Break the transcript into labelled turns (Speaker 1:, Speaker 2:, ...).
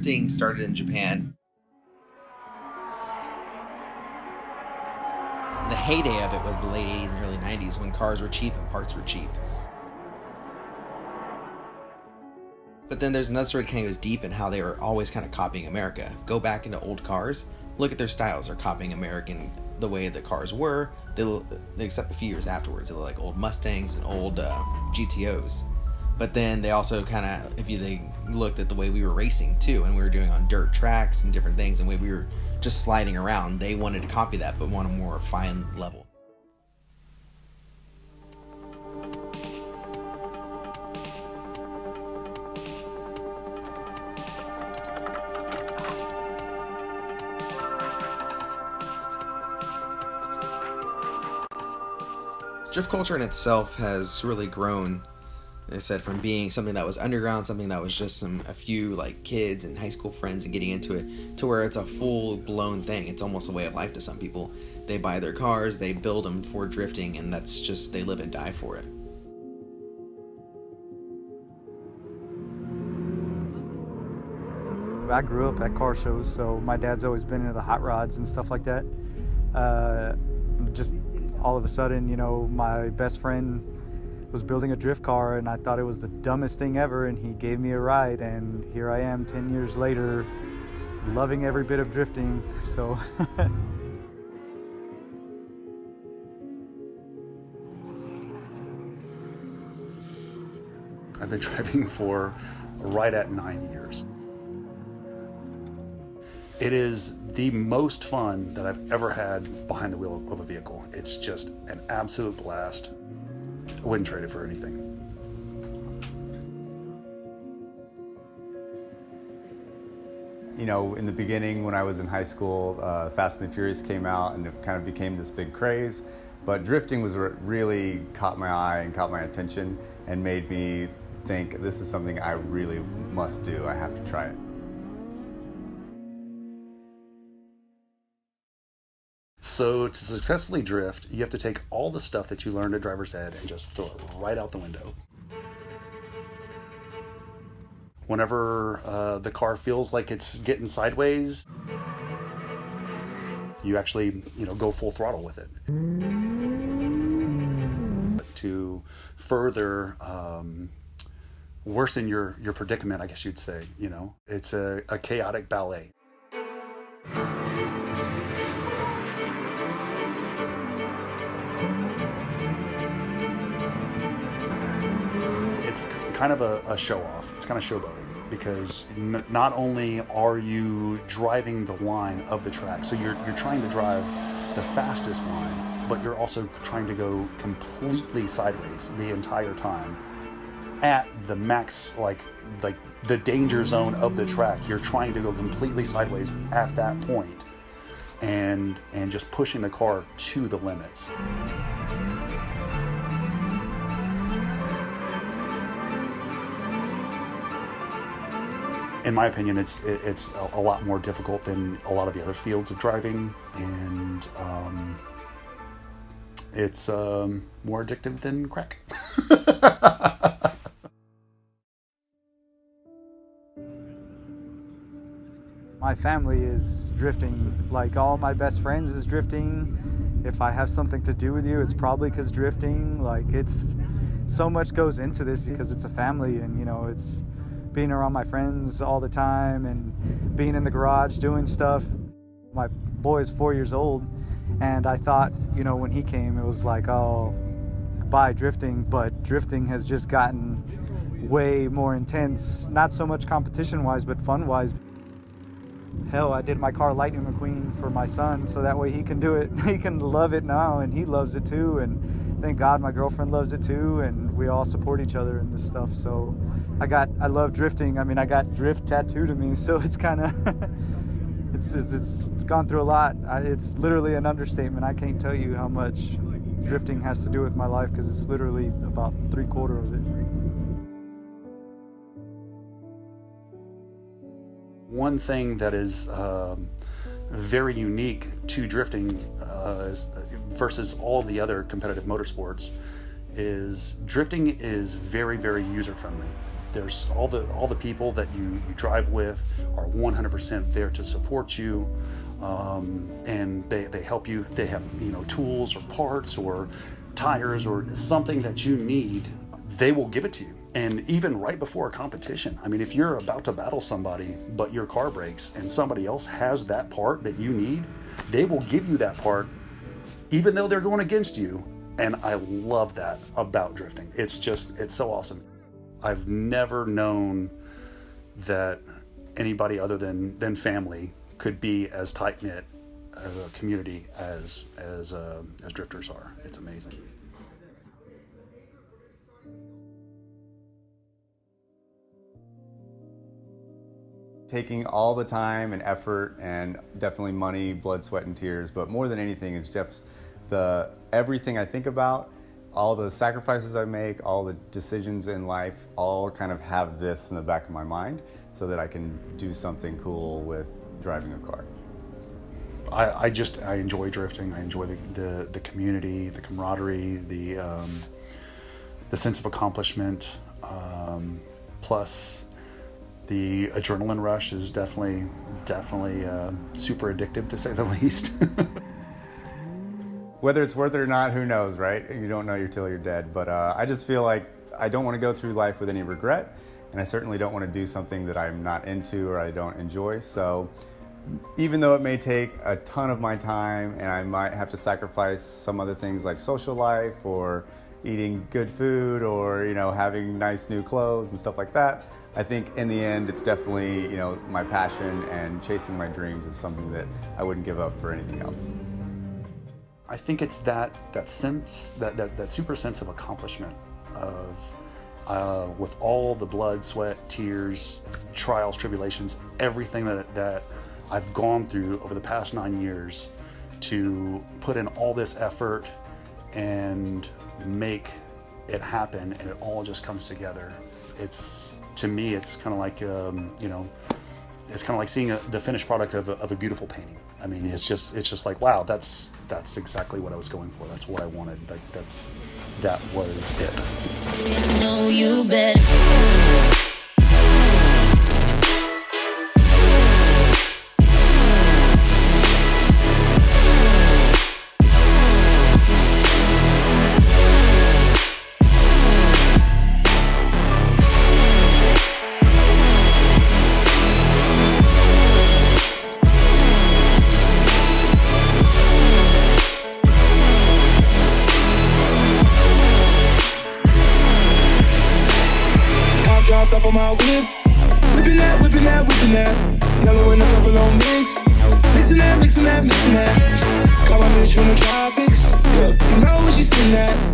Speaker 1: drifting started in Japan. The heyday of it was the late 80s and early 90s when cars were cheap and parts were cheap. But then there's another story that kind of goes deep in how they were always kind of copying America. Go back into old cars, look at their styles. They're copying American, the way the cars were. Except a few years afterwards, they look like old Mustangs and old GTOs. But then they also kind of, they looked at the way we were racing too, and we were doing on dirt tracks and different things, and the way we were just sliding around. They wanted to copy that, but on a more fine level. Drift culture in itself has really grown, like I said, from being something that was underground, something that was just a few like kids and high school friends and getting into it, to where it's a full-blown thing. It's almost a way of life to some people. They buy their cars, they build them for drifting, and that's just, they live and die for it.
Speaker 2: I grew up at car shows, so my dad's always been into the hot rods and stuff like that. Just all of a sudden, my best friend was building a drift car, and I thought it was the dumbest thing ever, and he gave me a ride, and here I am 10 years later, loving every bit of drifting. So
Speaker 3: I've been driving for right at 9 years. It is the most fun that I've ever had behind the wheel of a vehicle. It's just an absolute blast. I wouldn't trade it for anything.
Speaker 4: In the beginning when I was in high school, Fast and the Furious came out and it kind of became this big craze. But drifting was what really caught my eye and caught my attention and made me think, this is something I really must do. I have to try it.
Speaker 3: So to successfully drift, you have to take all the stuff that you learned at driver's ed and just throw it right out the window. Whenever the car feels like it's getting sideways, you actually, go full throttle with it. To further worsen your predicament, I guess you'd say, it's a chaotic ballet. It's kind of a show-off. It's kind of showboating, because not only are you driving the line of the track, so you're trying to drive the fastest line, but you're also trying to go completely sideways the entire time at the max, like the danger zone of the track. You're trying to go completely sideways at that point, and just pushing the car to the limits. In my opinion, it's a lot more difficult than a lot of the other fields of driving, and it's more addictive than crack.
Speaker 2: my family is drifting. Like, all my best friends is drifting. If I have something to do with you, it's probably because drifting. Like, it's so much goes into this because it's a family, and it's being around my friends all the time and being in the garage doing stuff. My boy is 4 years old, and I thought, when he came, it was like, oh, goodbye drifting. But drifting has just gotten way more intense, not so much competition wise, but fun wise. Hell, I did my car Lightning McQueen for my son, so that way he can do it. He can love it now, and he loves it too, and thank God my girlfriend loves it too, and we all support each other in this stuff. So I love drifting. I mean, I got drift tattooed to me, so it's kind of it's gone through a lot. It's literally an understatement. I can't tell you how much drifting has to do with my life, because it's literally about 3/4 of it.
Speaker 3: One thing that is very unique to drifting versus all the other competitive motorsports is drifting is very, very user-friendly. there's all the people that you drive with are 100% there to support you, and they help you. They have, you know, tools or parts or tires or something that you need. They will give it to you. And even right before a competition, I mean, if you're about to battle somebody, but your car breaks and somebody else has that part that you need, they will give you that part, even though they're going against you. And I love that about drifting. It's so awesome. I've never known that anybody other than family could be as tight-knit as a community as drifters are. It's amazing.
Speaker 4: Taking all the time and effort and definitely money, blood, sweat, and tears, but more than anything is just everything I think about, all the sacrifices I make, all the decisions in life, all kind of have this in the back of my mind so that I can do something cool with driving a car.
Speaker 3: I enjoy drifting. I enjoy the community, the camaraderie, the sense of accomplishment, plus the adrenaline rush is definitely super addictive, to say the least.
Speaker 4: Whether it's worth it or not, who knows, right? You don't know till you're dead. But I just feel like I don't want to go through life with any regret, and I certainly don't want to do something that I'm not into or I don't enjoy. So even though it may take a ton of my time and I might have to sacrifice some other things like social life or eating good food or, you know, having nice new clothes and stuff like that, I think in the end it's definitely, you know, my passion, and chasing my dreams is something that I wouldn't give up for anything else.
Speaker 3: I think it's that sense, that super sense of accomplishment of with all the blood, sweat, tears, trials, tribulations, everything that I've gone through over the past 9 years to put in all this effort and make it happen, and it all just comes together. To me, it's kind of like, you know, it's kind of like seeing the finished product of a beautiful painting. I mean, it's just like, wow, that's exactly what I was going for. That's what I wanted. Like that was it.
Speaker 5: Know you better.
Speaker 6: Off of my whip, whipping that. Yellow and a couple on mix, mixing that. Got my bitch from the tropics, yeah, you know what she's sitting at.